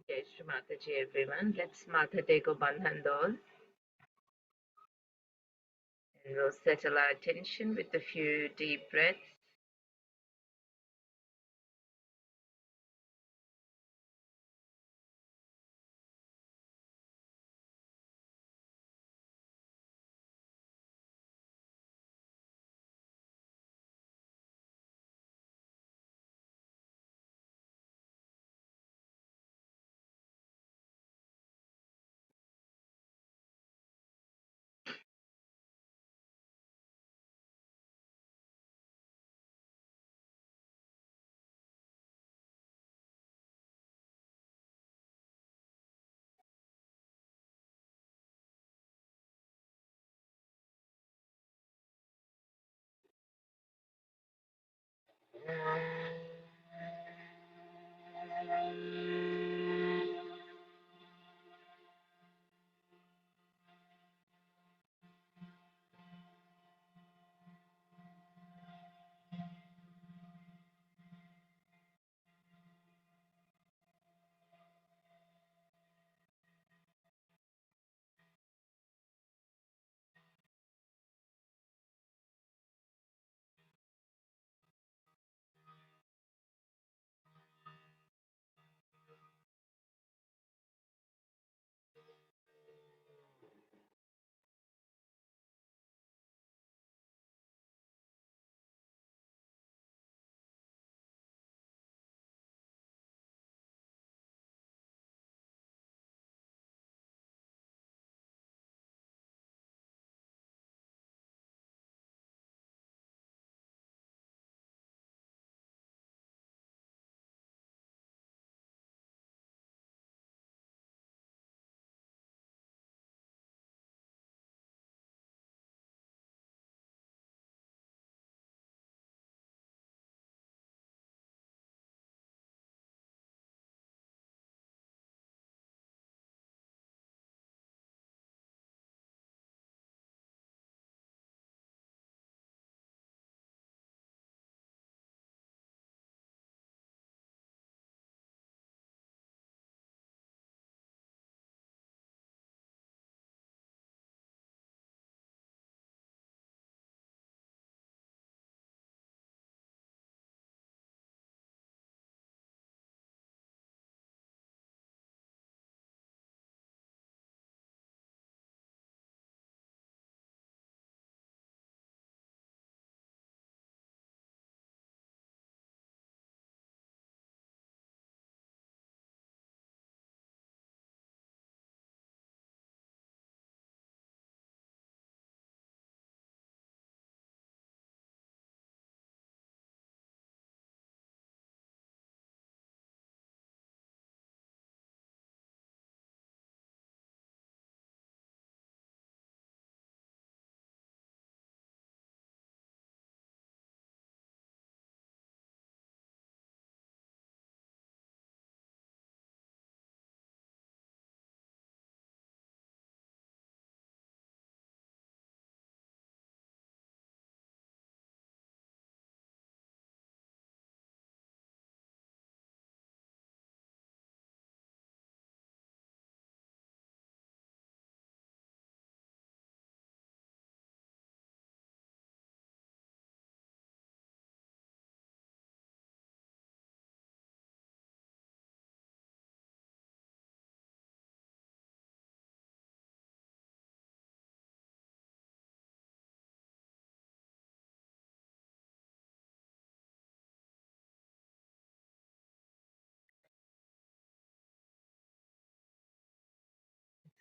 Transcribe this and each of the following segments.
Jai Shri Mataji, everyone. Let's Mata take a Bandhandol and we'll settle our attention with a few deep breaths.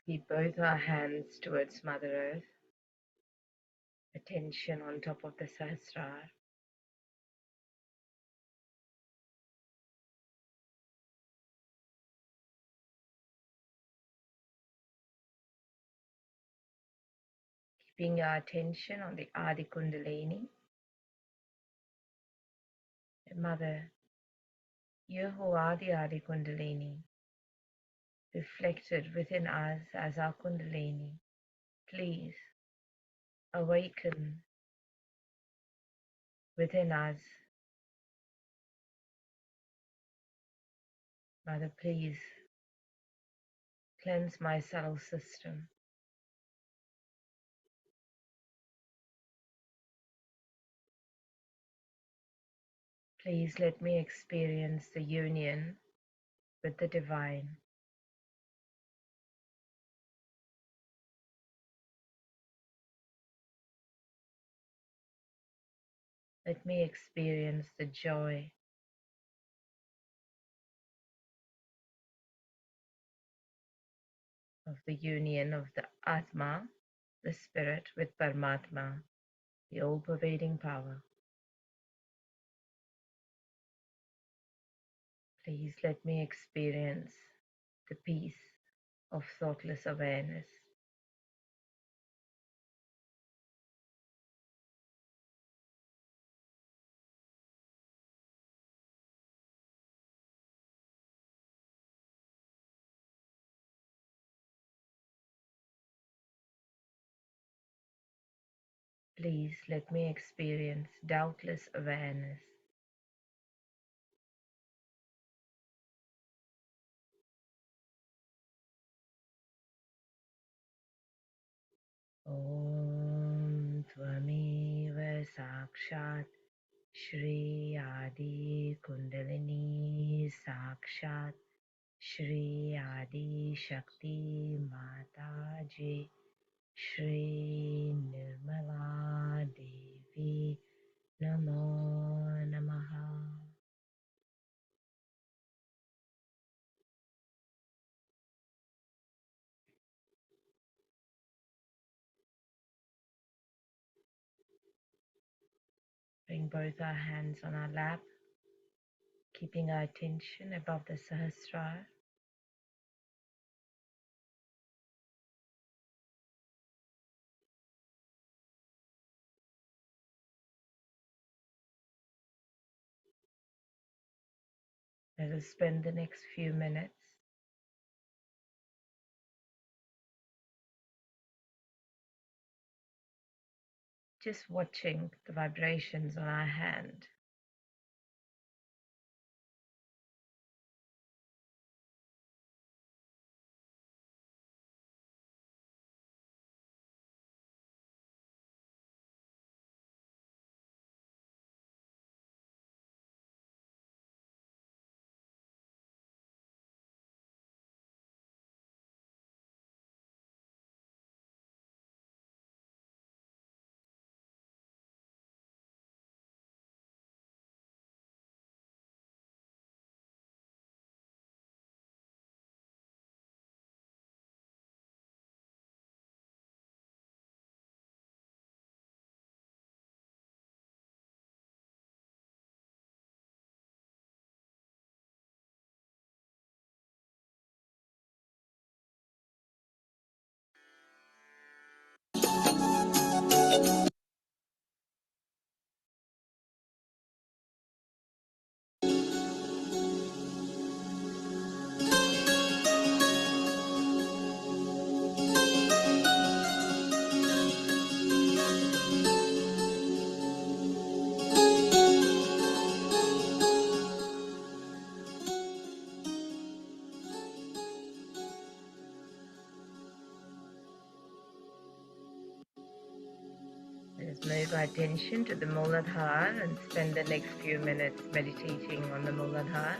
Keep both our hands towards Mother Earth, attention on top of the Sahasrara. Keeping our attention on the Adi Kundalini. Mother, you who are the Adi Kundalini, reflected within us as our Kundalini, please awaken within us. Mother, please Cleanse my cell system. Please let me experience the union with the divine. Let me experience the joy of the union of the Atma, the spirit, with Paramatma, the all-pervading power. Please let me experience the peace of thoughtless awareness. Please let me experience doubtless awareness. Om Tvameva Sakshat Shri Adi Kundalini Sakshat Shri Adi Shakti Mata Ji Shri Nirmala Devi Namo Namaha. Bring both our hands on our lap, keeping our attention above the Sahasrara. Let us spend the next few minutes just watching the vibrations on our hand. Let us move our attention to the Muladhara and spend the next few minutes meditating on the Muladhara.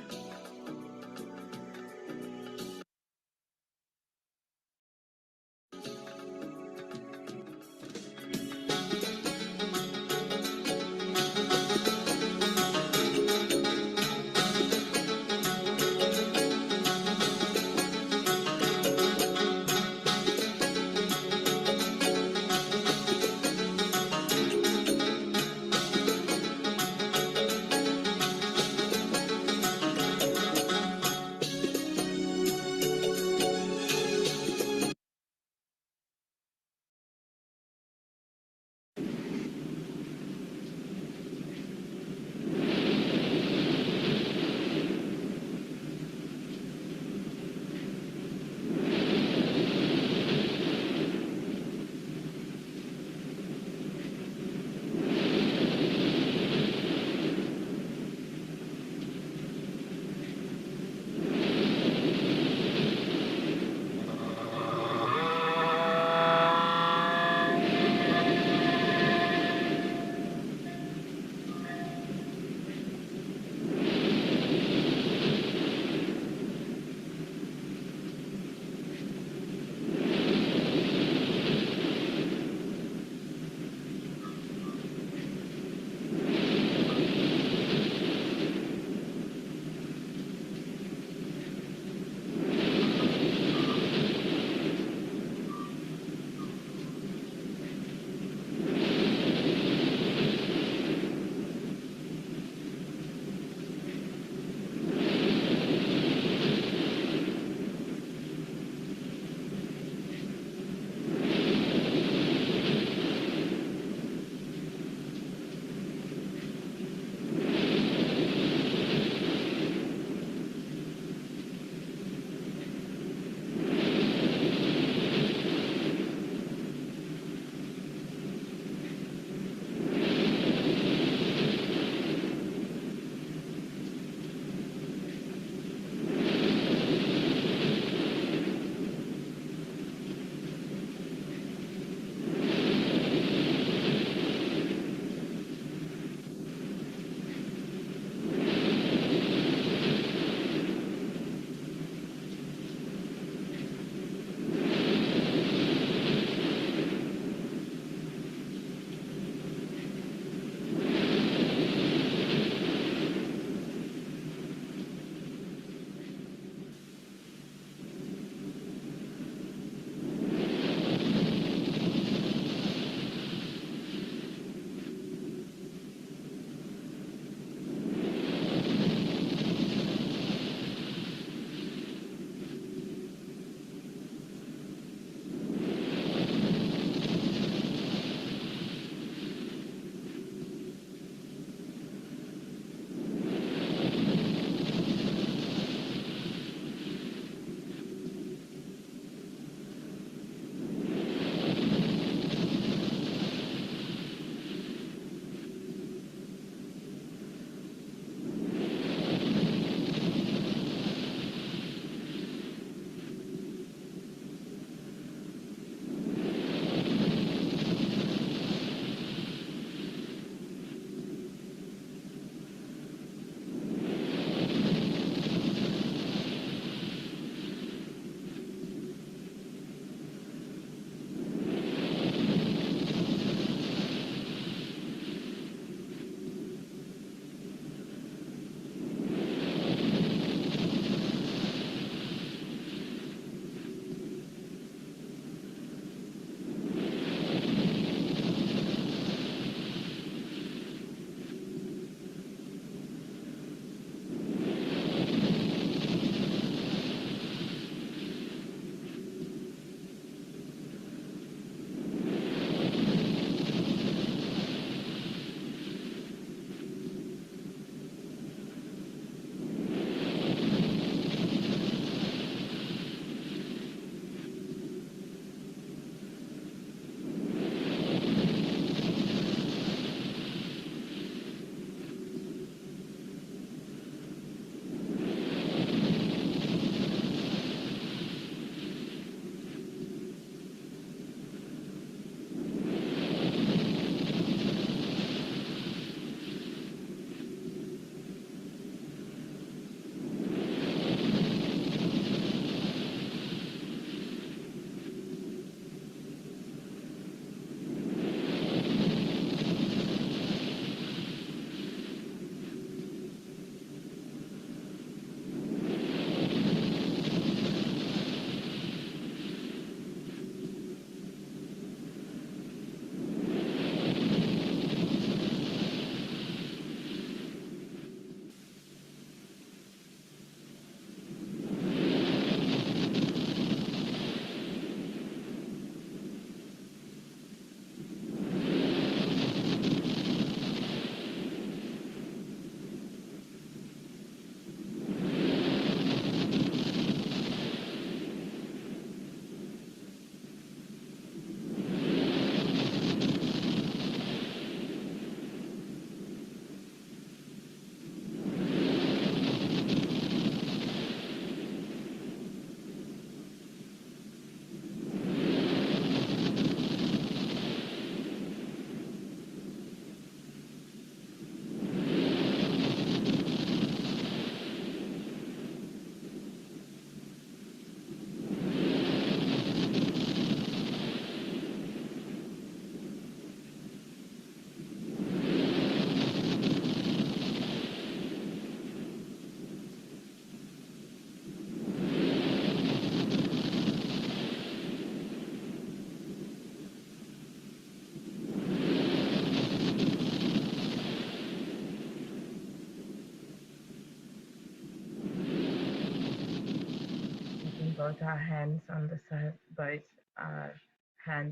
both our hands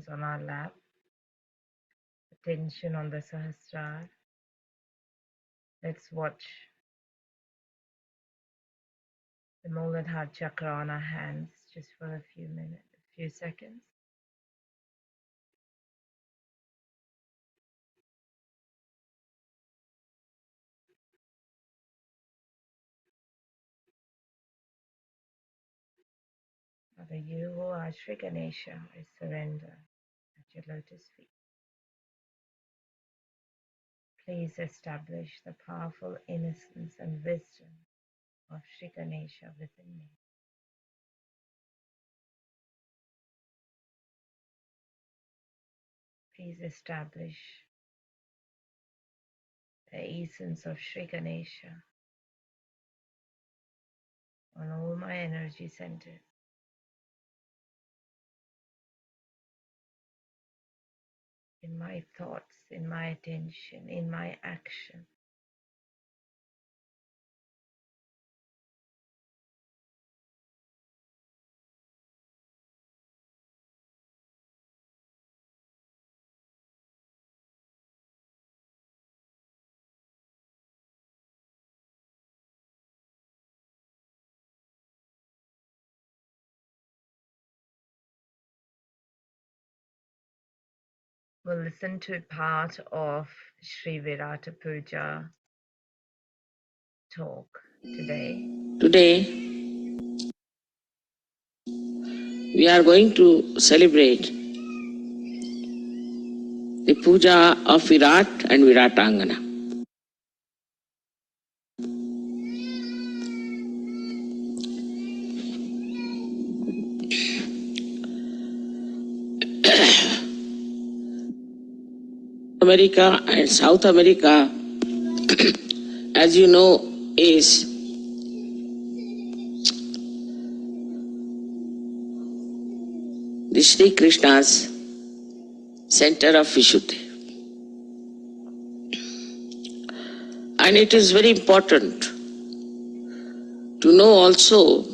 on our lap, attention on the Sahasrara. Let's watch the Muladhara chakra on our hands just for a few seconds. Mother, you who are Sri Ganesha, I surrender at your lotus feet. Please establish the powerful innocence and wisdom of Sri Ganesha within me. Please establish the essence of Sri Ganesha on all my energy centers. In my thoughts, in my attention, in my action. We'll listen to part of Shri Virata Puja talk today. Today, we are going to celebrate the puja of Virat and Viratangana. America and South America, as you know, is the Sri Krishna's center of Vishuddhi. And it is very important to know also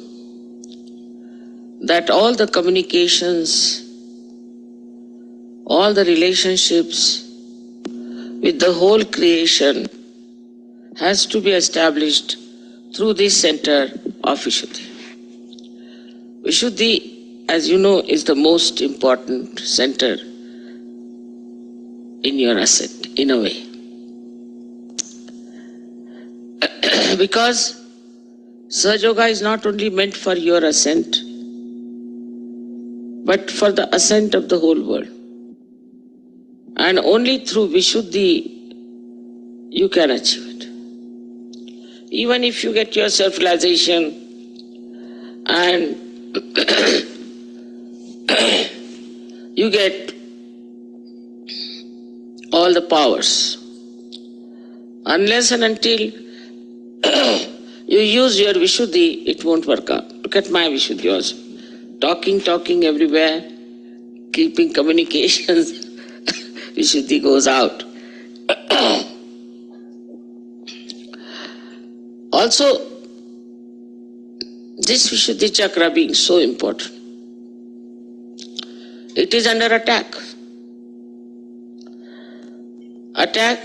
that all the communications, all the relationships with the whole creation has to be established through this center of Vishuddhi. Vishuddhi, as you know, is the most important center in your ascent, in a way. Because Sahaja Yoga is not only meant for your ascent, but for the ascent of the whole world. And only through Vishuddhi you can achieve it. Even if you get your self-realization and you get all the powers, unless and until you use your Vishuddhi, it won't work out. Look at my Vishuddhi also. Talking everywhere, keeping communications, Vishuddhi goes out. Also, this Vishuddhi chakra being so important, it is under attack. Attack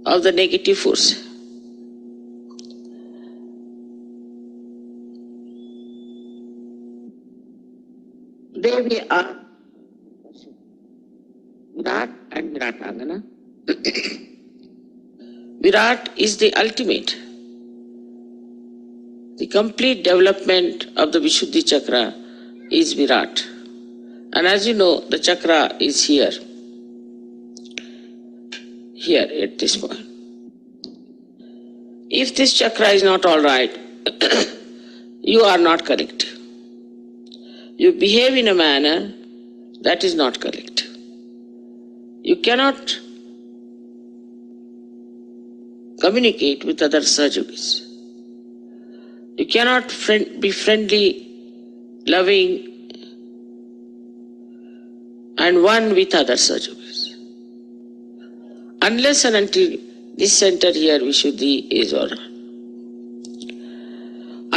of the negative force. Today we are Virat and Viratangana. Virat is the ultimate, the complete development of the Vishuddhi chakra is Virat. And as you know, the chakra is here at this point. If this chakra is not all right, you are not correct. You behave in a manner that is not correct. You cannot communicate with other Sahajogis. You cannot be friendly, loving, and one with other Sahajogis. Unless and until this center here, Vishuddhi, is all right.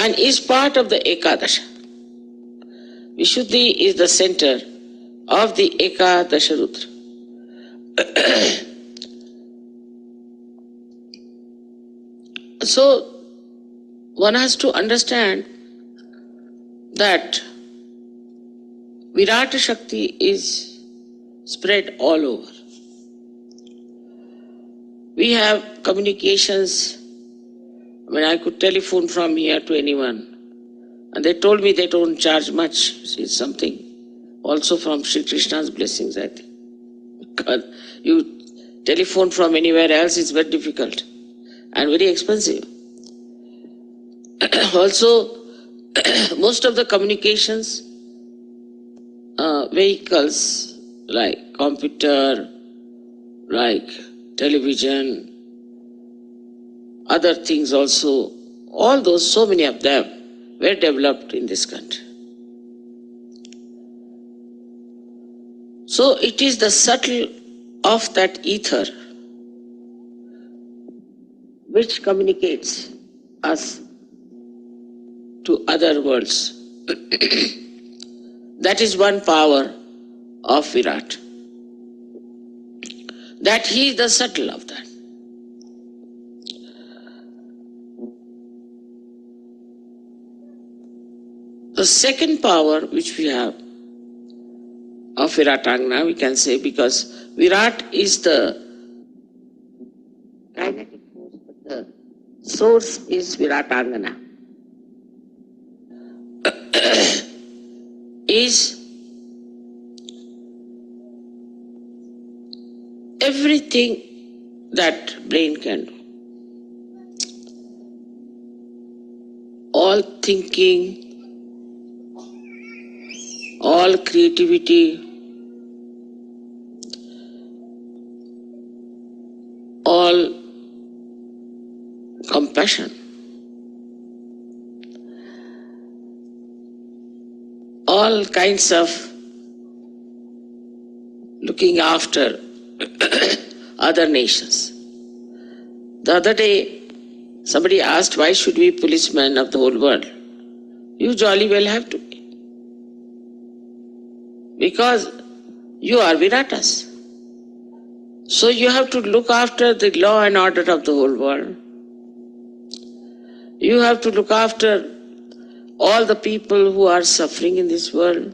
And is part of the Ekadasha. Vishuddhi is the center of the Ekadasha Rudra. So, one has to understand that Virata Shakti is spread all over. We have communications. When I could telephone from here to anyone, and they told me they don't charge much. It's something also from Sri Krishna's blessings, I think. Because you telephone from anywhere else is very difficult and very expensive. Also, most of the communications vehicles like computer, like television, other things also, all those, so many of them were developed in this country. So it is the subtle of that ether which communicates us to other worlds. That is one power of Virat. That he is the subtle of that. The second power which we have of Viratangana, we can say, because Virat is the kinetic force, but the source is Viratangana. Is everything that brain can do. All thinking, all creativity, all compassion, all kinds of looking after other nations. The other day, somebody asked, why should we be policemen of the whole world? You jolly well have to be. Because you are Viratas. So you have to look after the law and order of the whole world. You have to look after all the people who are suffering in this world.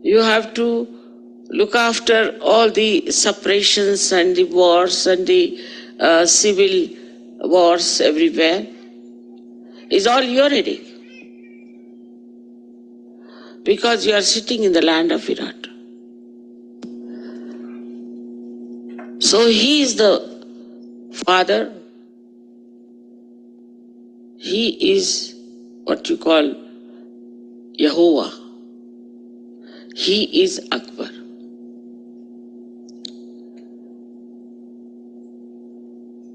You have to look after all the separations and the wars and the civil wars everywhere. It's all your headache. Because you are sitting in the land of Virat. So he is the father. He is what you call Yehovah. He is Akbar.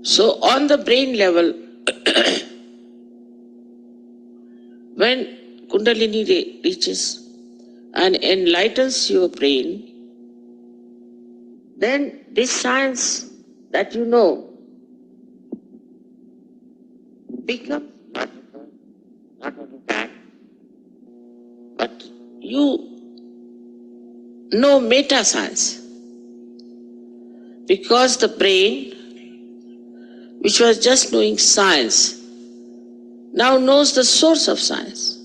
So on the brain level, when Kundalini reaches and enlightens your brain, then this science that you know becomes not only that, but you know meta science. Because the brain, which was just knowing science, now knows the source of science.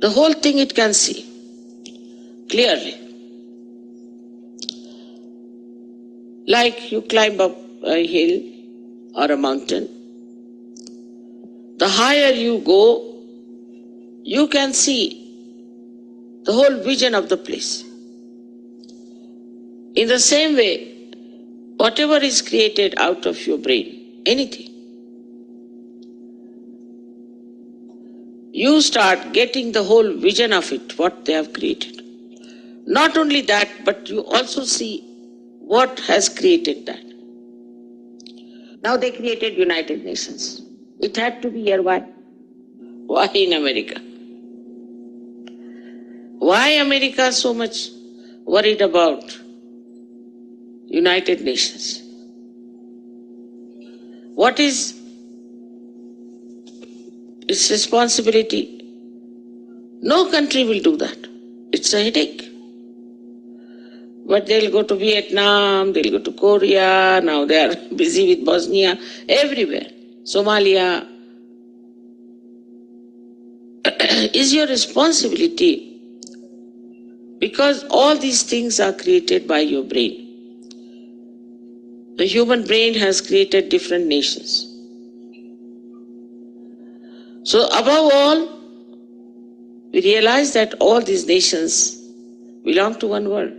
The whole thing it can see clearly. Like you climb up a hill or a mountain. The higher you go, you can see the whole vision of the place. In the same way, whatever is created out of your brain, anything, you start getting the whole vision of it, what they have created. Not only that, but you also see what has created that. Now they created United Nations. It had to be here. Why? Why in America? Why America so much worried about United Nations? What is its responsibility. No country will do that. It's a headache. But they'll go to Vietnam, they'll go to Korea, now they are busy with Bosnia, everywhere. Somalia. Is your responsibility, because all these things are created by your brain. The human brain has created different nations. So above all, we realize that all these nations belong to one world.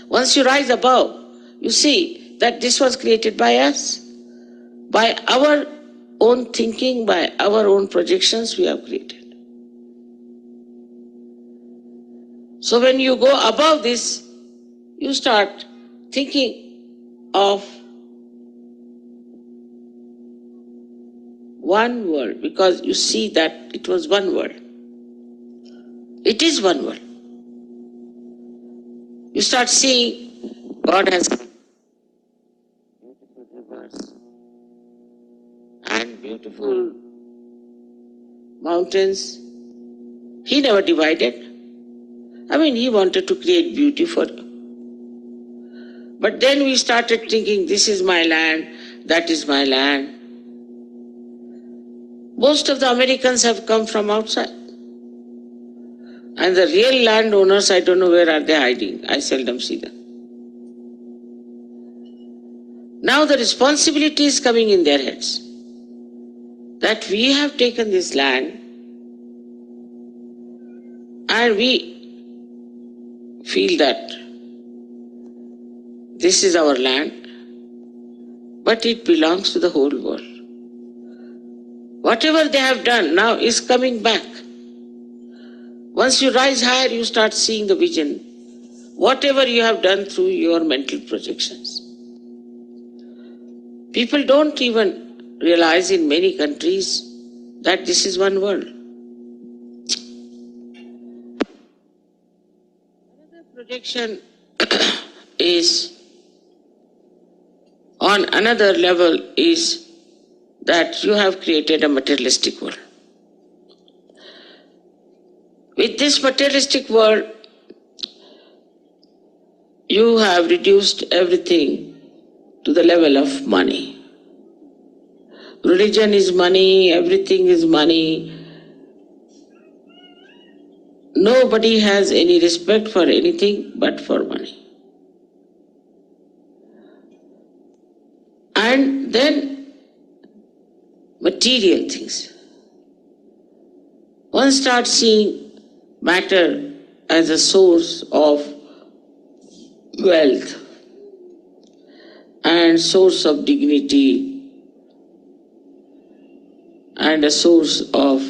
Once you rise above, you see that this was created by us. By our own thinking, by our own projections, we have created. So when you go above this, you start thinking of one world, because you see that it was one world. It is one world. You start seeing God has beautiful rivers and beautiful mountains. He never divided. He wanted to create beauty for you. But then we started thinking, this is my land, that is my land. Most of the Americans have come from outside. And the real landowners, I don't know where are they hiding. I seldom see them. Now the responsibility is coming in their heads, that we have taken this land and we feel that this is our land, but it belongs to the whole world. Whatever they have done now is coming back. Once you rise higher, you start seeing the vision. Whatever you have done through your mental projections. People don't even realize in many countries that this is one world. Another projection is, on another level, is that you have created a materialistic world. With this materialistic world, you have reduced everything to the level of money. Religion is money, everything is money. Nobody has any respect for anything but for money. And then material things. One starts seeing matter as a source of wealth and source of dignity and a source of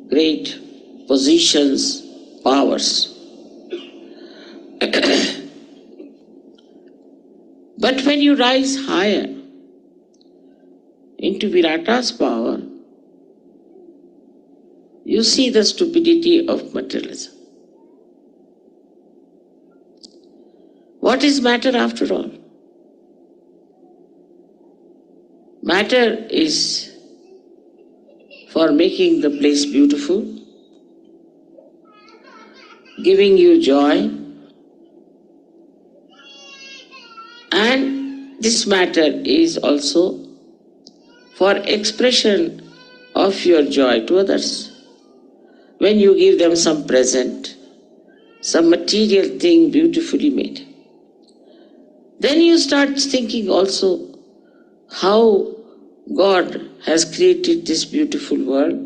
great positions, powers. But when you rise higher into Virata's power, you see the stupidity of materialism. What is matter after all? Matter is for making the place beautiful, giving you joy, and this matter is also for expression of your joy to others. When you give them some present, some material thing beautifully made, then you start thinking also how God has created this beautiful world,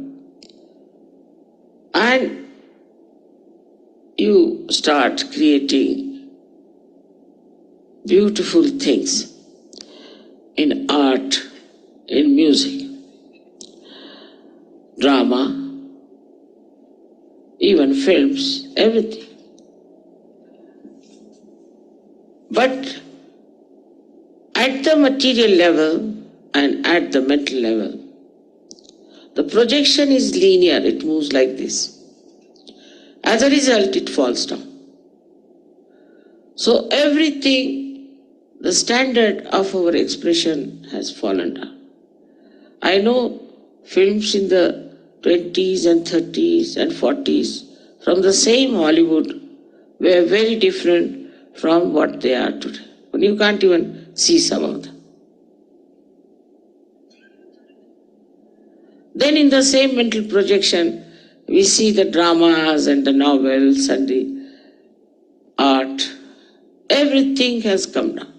and you start creating beautiful things in art, in music, drama, even films, everything. But at the material level and at the mental level, the projection is linear, it moves like this. As a result, it falls down. So everything, the standard of our expression has fallen down. I know films in the 20s and 30s and 40s from the same Hollywood were very different from what they are today. And you can't even see some of them. Then in the same mental projection, we see the dramas and the novels and the art. Everything has come down,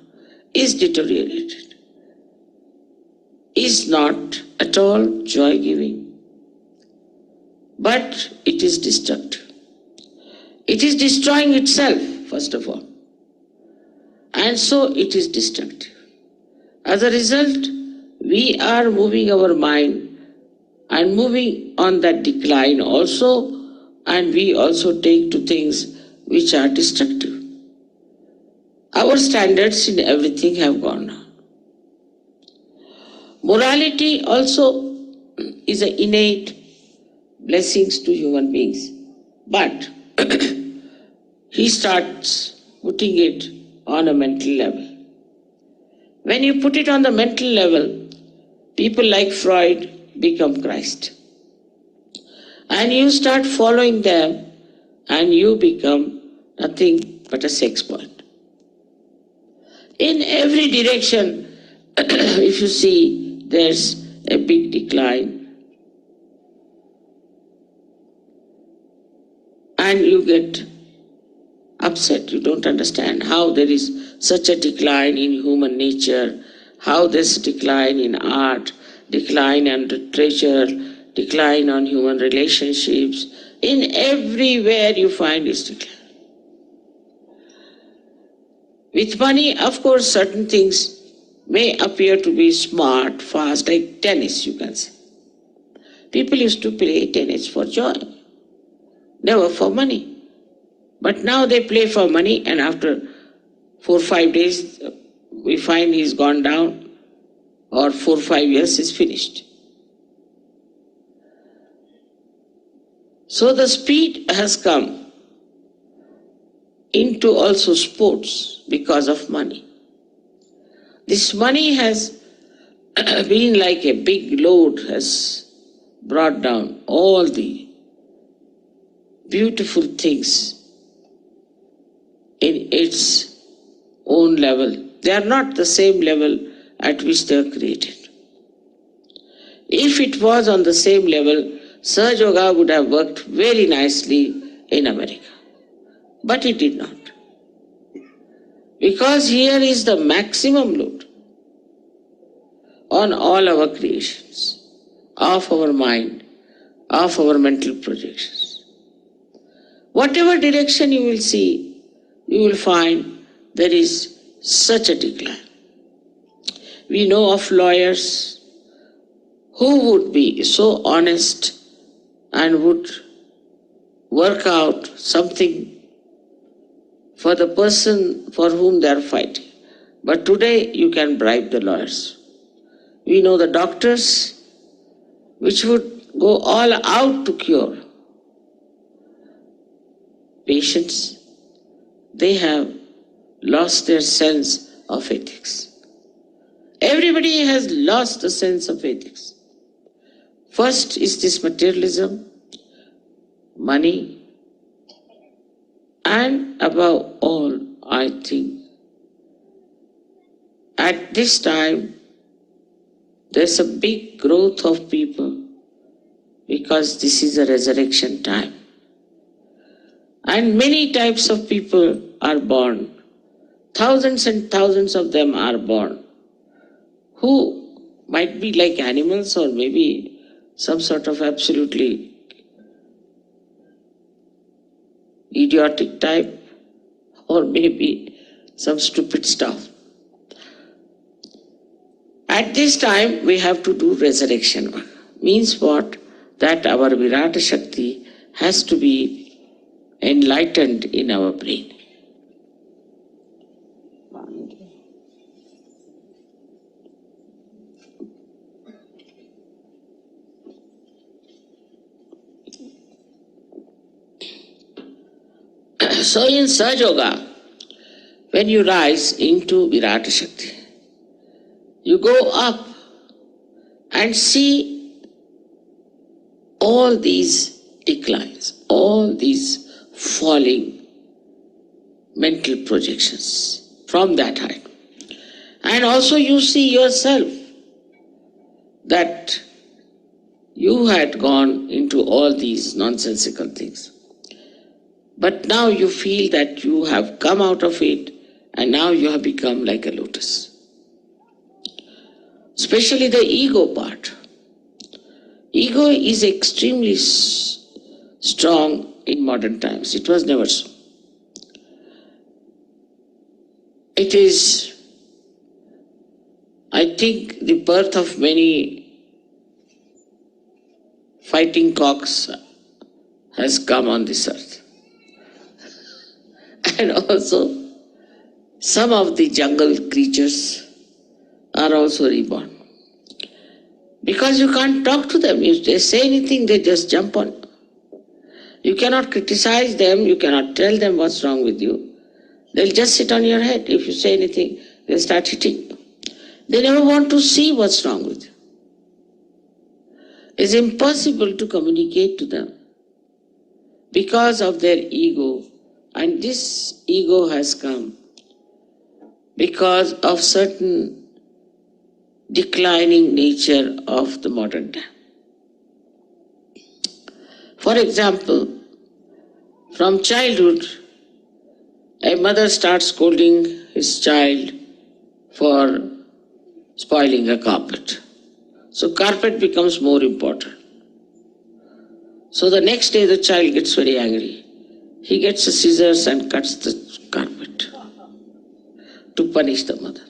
is deteriorated, is not at all joy-giving, but it is destructive. It is destroying itself, first of all, and so it is destructive. As a result, we are moving our mind and moving on that decline also, and we also take to things which are destructive. Our standards in everything have gone down. Morality also is an innate blessings to human beings, but he starts putting it on a mental level. When you put it on the mental level, people like Freud become Christ. And you start following them and you become nothing but a sex point. In every direction, if you see, there's a big decline. And you get upset. You don't understand how there is such a decline in human nature, how there's a decline in art, decline in literature, decline on human relationships. In everywhere you find this decline. With money, of course, certain things may appear to be smart, fast, like tennis, you can say. People used to play tennis for joy, never for money. But now they play for money, and after 4 or 5 days, we find he's gone down, or 4 or 5 years is finished. So the speed has come into also sports because of money. This money has been like a big load, has brought down all the beautiful things in its own level. They are not the same level at which they are created. If it was on the same level, Sahaja Yoga would have worked very nicely in America. But it did not. Because here is the maximum load on all our creations, of our mind, of our mental projections. Whatever direction you will see, you will find there is such a decline. We know of lawyers who would be so honest and would work out something for the person for whom they are fighting. But today you can bribe the lawyers. We know the doctors which would go all out to cure patients. They have lost their sense of ethics. Everybody has lost the sense of ethics. First is this materialism, money, and above all, I think, at this time, there's a big growth of people because this is a resurrection time. And many types of people are born. Thousands and thousands of them are born, who might be like animals or maybe some sort of absolutely idiotic type, or maybe some stupid stuff. At this time, we have to do resurrection work. Means what? That our Virata Shakti has to be enlightened in our brain. So in Sahaja Yoga, when you rise into Virata Shakti, you go up and see all these declines, all these falling mental projections from that height. And also you see yourself that you had gone into all these nonsensical things. But now you feel that you have come out of it and now you have become like a lotus. Especially the ego part. Ego is extremely strong in modern times. It was never so. It is, I think, the birth of many fighting cocks has come on this earth. And also, some of the jungle creatures are also reborn. Because you can't talk to them. If they say anything, they just jump on. You cannot criticize them, you cannot tell them what's wrong with you. They'll just sit on your head. If you say anything, they'll start hitting you. They never want to see what's wrong with you. It's impossible to communicate to them because of their ego. And this ego has come because of certain declining nature of the modern time. For example, from childhood, a mother starts scolding his child for spoiling a carpet. So carpet becomes more important. So the next day the child gets very angry. He gets the scissors and cuts the carpet to punish the mother.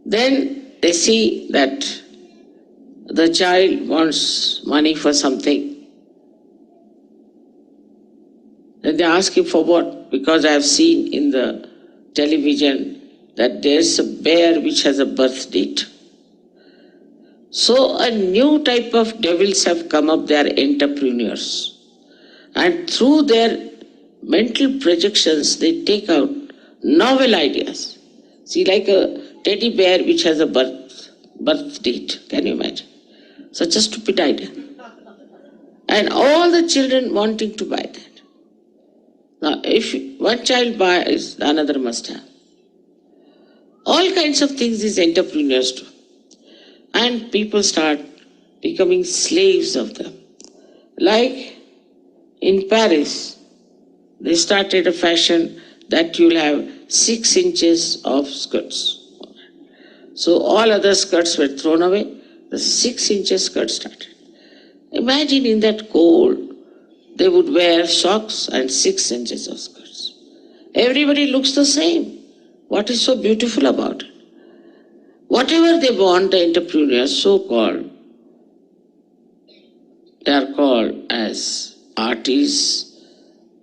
Then they see that the child wants money for something. Then they ask him for what? Because I have seen in the television that there's a bear which has a birth date. So a new type of devils have come up, they are entrepreneurs. And through their mental projections, they take out novel ideas. See, like a teddy bear which has a birth date. Can you imagine? Such a stupid idea. And all the children wanting to buy that. Now, if one child buys, another must have. All kinds of things these entrepreneurs do. And people start becoming slaves of them. Like in Paris, they started a fashion that you'll have 6 inches of skirts. So all other skirts were thrown away, the 6 inches skirt started. Imagine in that cold, they would wear socks and 6 inches of skirts. Everybody looks the same. What is so beautiful about it? Whatever they want, the entrepreneurs, so-called, they are called as artists,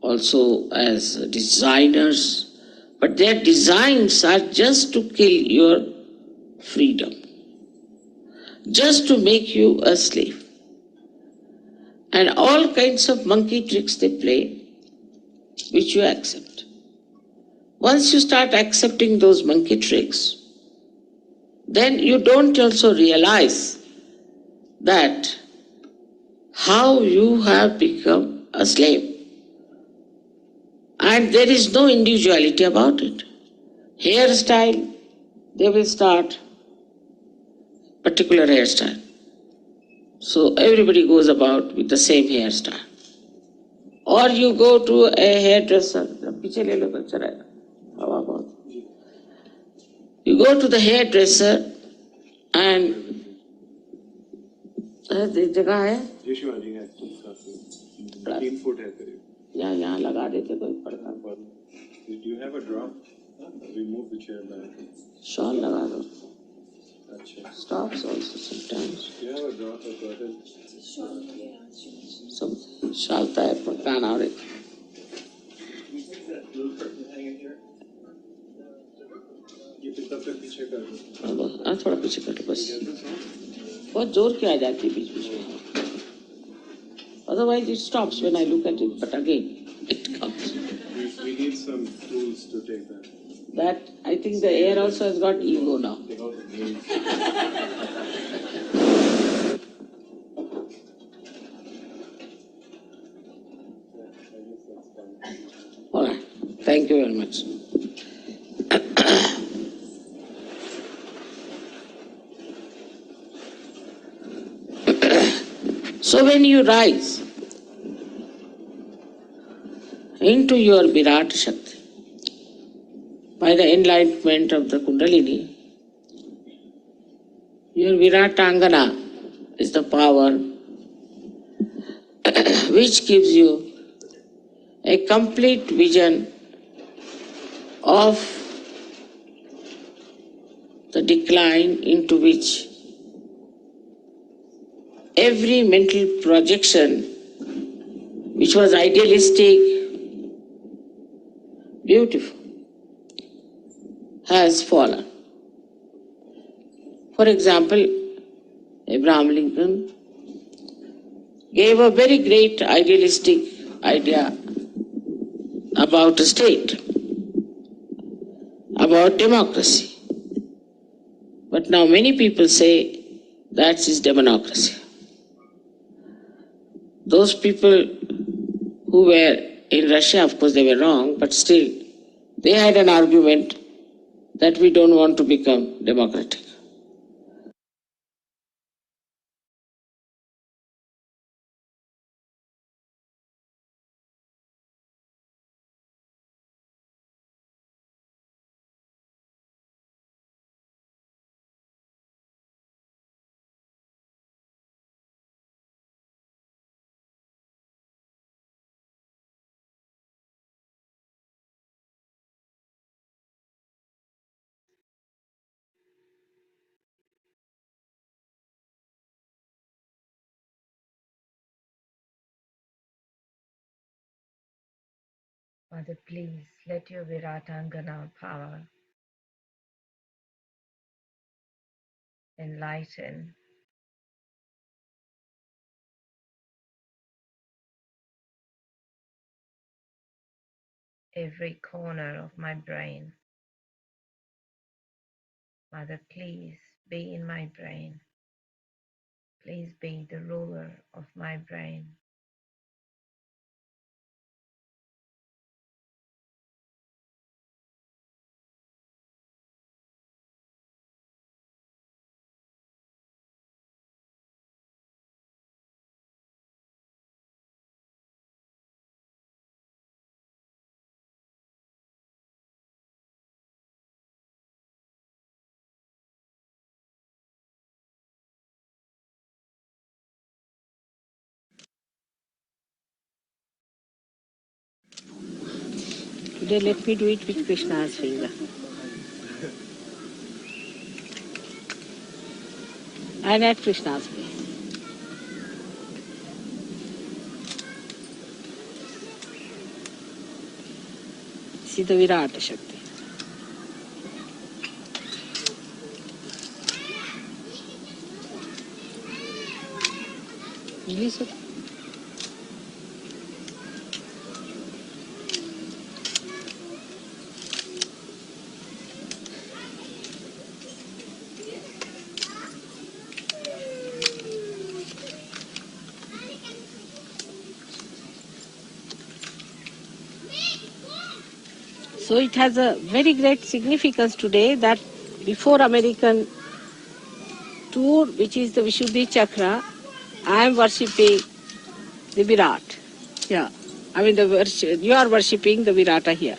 also as designers, but their designs are just to kill your freedom, just to make you a slave. And all kinds of monkey tricks they play, which you accept. Once you start accepting those monkey tricks, then you don't also realize that how you have become a slave. And there is no individuality about it. Hairstyle, they will start particular hairstyle. So everybody goes about with the same hairstyle. Or you go to a hairdresser. You go to the hairdresser and जगह है यहाँ लगा देते कोई पड़ता. Do you have a drop? We move the chair back. Shawl लगा दो. Achha. Stops also sometimes. Do you have a drop or curtain? Some shawl type of fan out it. ये पिता पे पीछे कर दो. थोड़ा पीछे कर लो बस. बहुत जोर की आ जाती है बीच बीच में. Otherwise it stops when I look at it, but again it comes. We need some tools to take that. That I think the air also has got ego now. All right. Thank you very much. So when you rise into your Virat Shakti by the enlightenment of the Kundalini, your Viratangana is the power which gives you a complete vision of the decline into which every mental projection which was idealistic, beautiful, has fallen. For example, Abraham Lincoln gave a very great idealistic idea about a state, about democracy. But now many people say that is democracy. Those people who were in Russia, of course they were wrong, but still they had an argument that we don't want to become democratic. Mother, please let your Viratangana power enlighten every corner of my brain. Mother, please be in my brain. Please be the ruler of my brain. Today let me do it with Krishna's finger. And at Krishna's place. See the Virat Shakti. Release it. So it has a very great significance today that before American tour, which is the Vishuddhi Chakra, I am worshipping the Virat. Yeah, I mean you are worshipping the Virata here.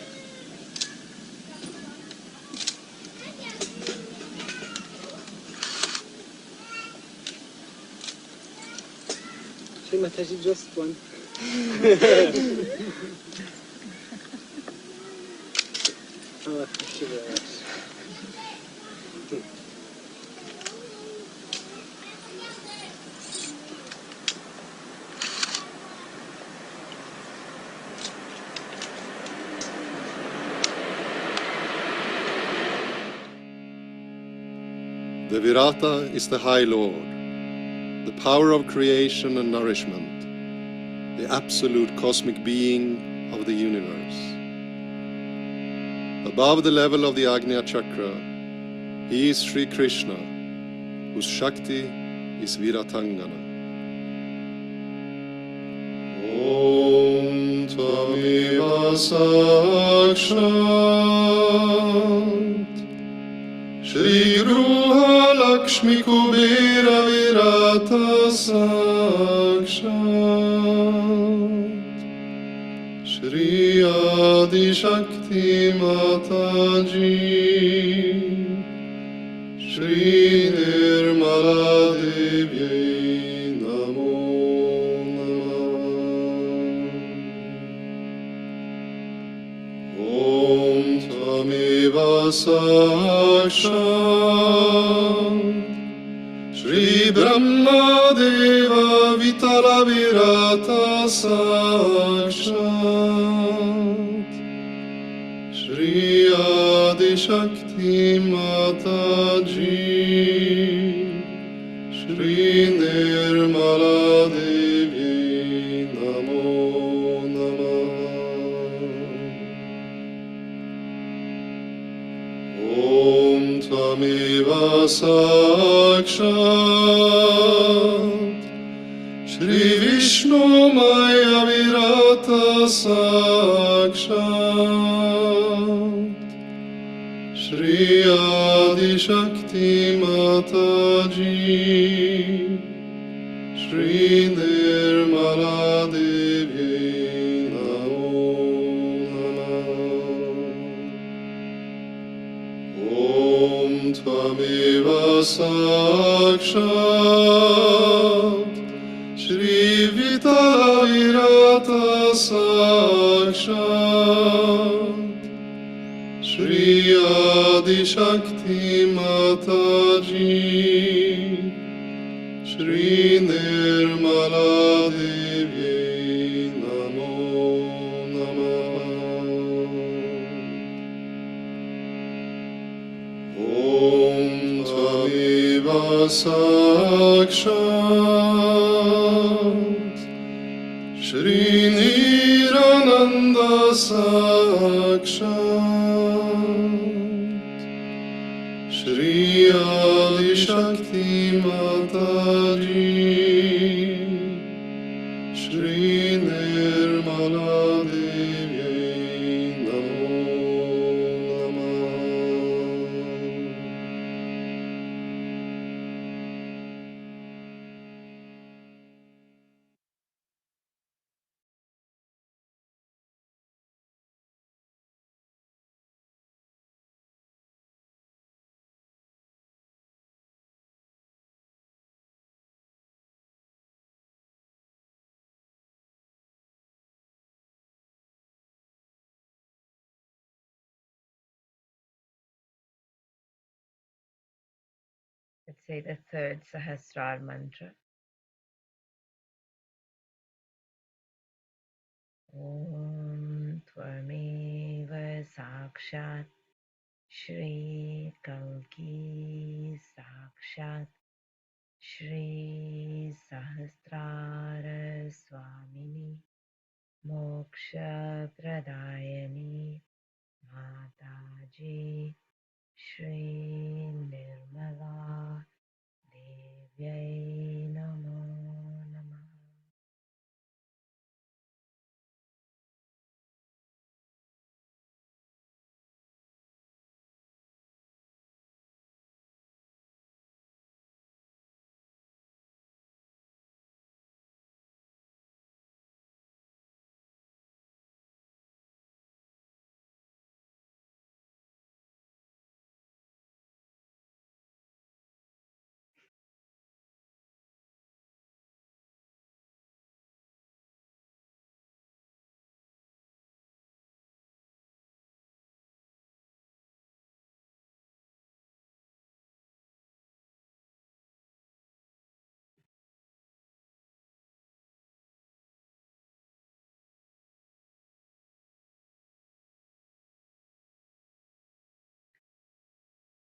Mataji, just one. Oh, thank you very much. The Virata is the High Lord, the power of creation and nourishment, the absolute cosmic being of the universe. Above the level of the Agnya Chakra, he is Sri Krishna, whose Shakti is Viratangana. Om Tvameva Sakshat Shri Gruha Lakshmi Kubera Virata Sakshat Shri Adi Shakti Mataji Shri Nirmala Devi Namo Namah Om Tvameva Sakshat Shri Brahma Deva Vitala Virata Sakshat Shri Adi Shakti Mataji Shri Nirmala Devi Namo Namah Om Tvameva Sakshat Shri Vishnu Maya Virata Sakshat Shri Adi Shakti Mataji Shri Nirmala Devi Namo Namah Om Tvameva Sakshat Shri Vitala Virata Sakshat Shri Adi Shakti Mataji Shri Nirmala Devi Namo Namah Om Tvameva Sakshat Shri Nirananda Sakshat Shri Adi Shakti Mataji Shri Nirmala Devi Namo Let's say the third Sahasrar mantra. Om Tvameva Sakshat Shri Kalki Sakshat Shri Sahasrara Swamini Moksha Pradayani Mataji Shri Nirmala Devyai Namo Namah.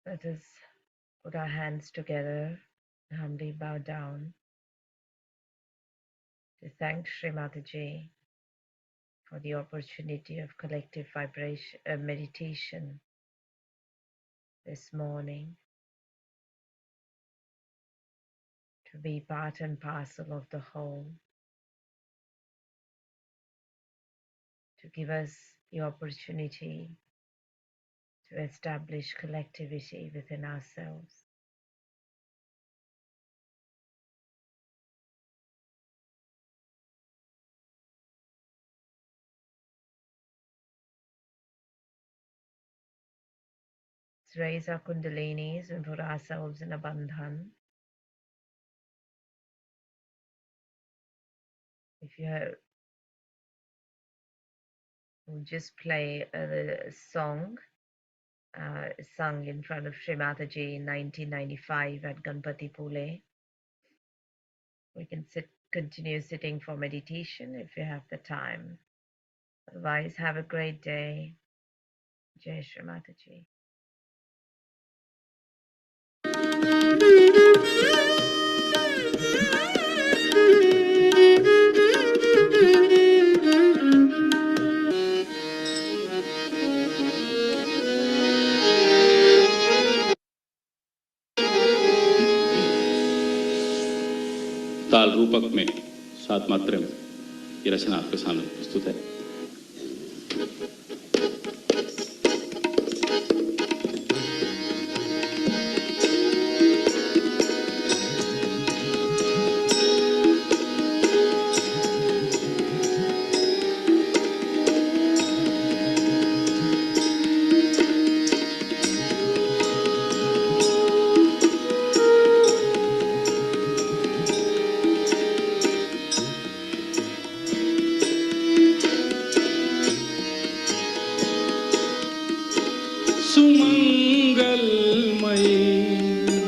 Let us put our hands together and humbly bow down to thank Sri Mataji for the opportunity of collective vibration, meditation this morning, to be part and parcel of the whole, to give us the opportunity to establish collectivity within ourselves. Let's raise our kundalinis and put ourselves in a bandhan. If you have, we'll just play a song sung in front of Sri Mataji in 1995 at Ganpati Pule. We can continue sitting for meditation if you have the time. Otherwise, have a great day. Jai Shri Mataji. ताल रूपक में 7 मात्रा में ये रचना आपके सामने प्रस्तुत है।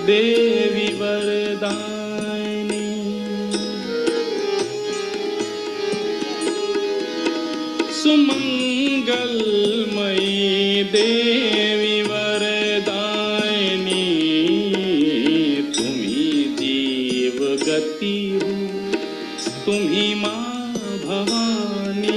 देवी वरदायिनी सुमंगलमयी देवी वरदायिनी तुम्ही जीव गति हो तुम्ही माँ भवानी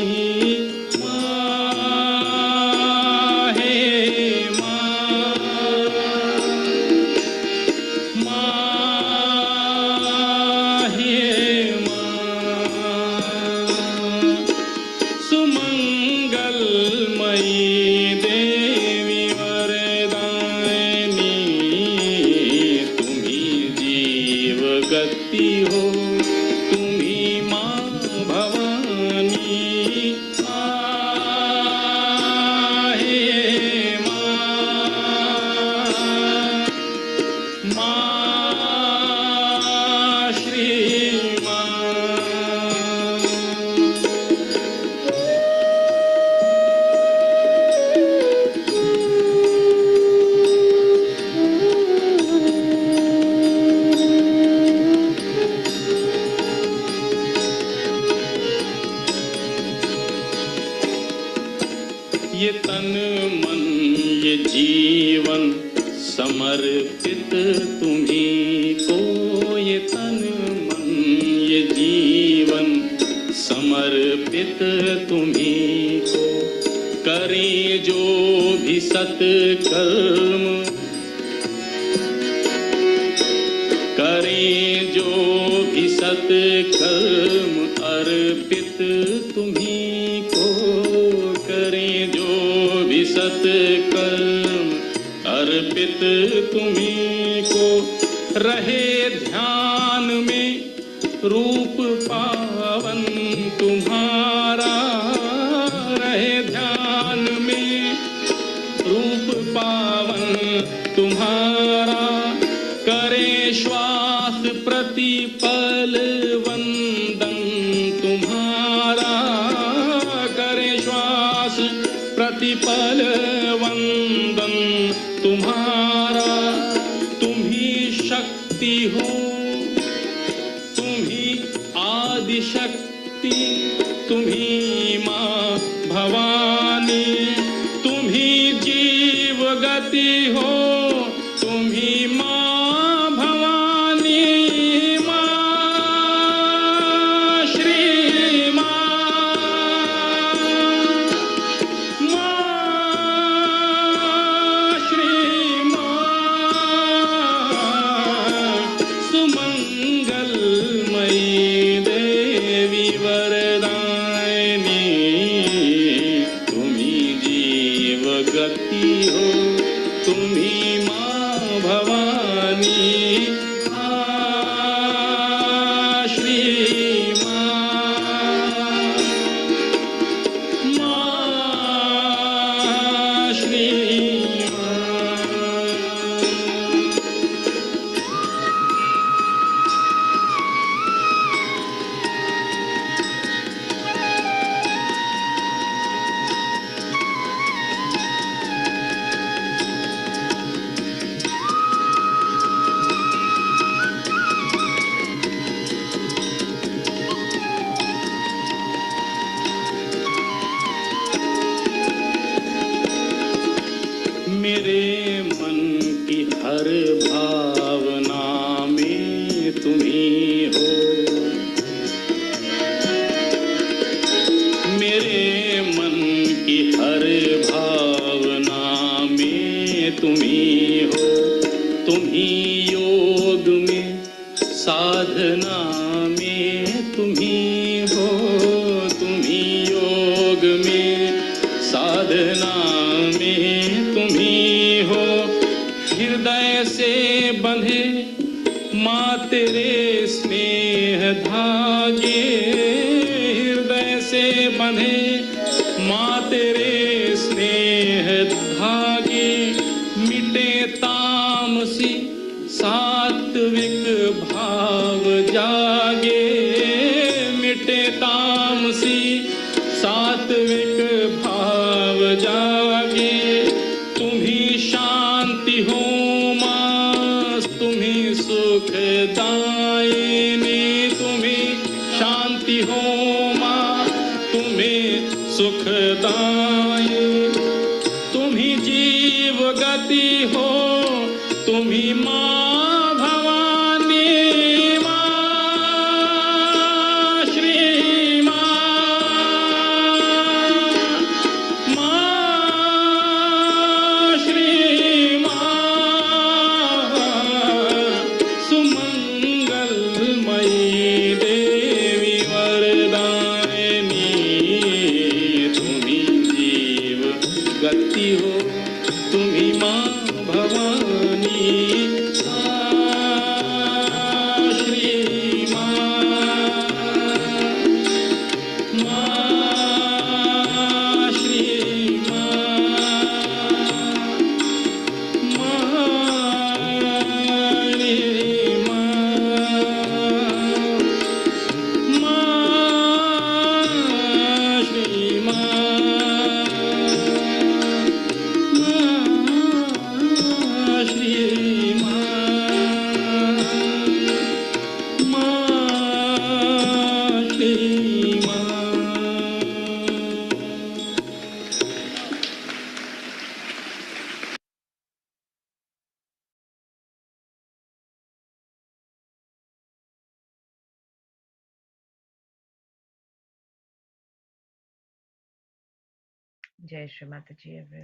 ये तन मन ये जीवन समर्पित तुम्हीं को, ये तन मन ये जीवन समर्पित तुम्हीं को। करें जो भी सत्कर्म, करें जो भी सत्कर्म अर्पित तुम्हीं को। करें जो भी सत्कर्म अर्पित तुम्हीं को। रहे ध्यान में रूप पावन तुम्हारा, रहे ध्यान में रूप पावन तुम्हारा। करे श्वास प्रतिपल वंदन तुम्हारा, करे श्वास प्रतिपल वंदन तुम्हारा। तुम ही शक्ति हो, तुम ही आदि शक्ति, तुम ही माँ भवानी। तुम ही जीव गति हो, तुम ही माँ भवानी। माँ श्री माँ मेरे मन की हर भावना में तुम ही हो, मेरे मन की हर भावना में तुम ही हो, तुम ही योग में साधना में तुम ही हो, तुम ही योग में साधना में तुम ही हो, हृदय से बंधे माँ तेरे स्नेह धागे, हृदय से बंधे माँ तेरे स्नेह धागे, मिटे तामसी सात्विक भाव जागे, मिटे तामसी सात्विक भाव जागे, तुम ही शांति हो माँ, तुम ही सुख दायिनी, तुम ही शांति हो माँ, तुम ही सुख दायिनी, तुम ही जीव गति हो, तुम ही माँ भवानी, माँ श्री माँ, माँ श्री माँ, सुमंगलमयी देवी वरदायिनी, तुम ही जीव गति हो, तुम ही माँ भवानी, श्री माँ, माँ श्री माँ, माँ रे माँ, माँ श्री माँ, माँ श्री माँ, माँ श्री माँ। Jai Shri Mataji, everyone.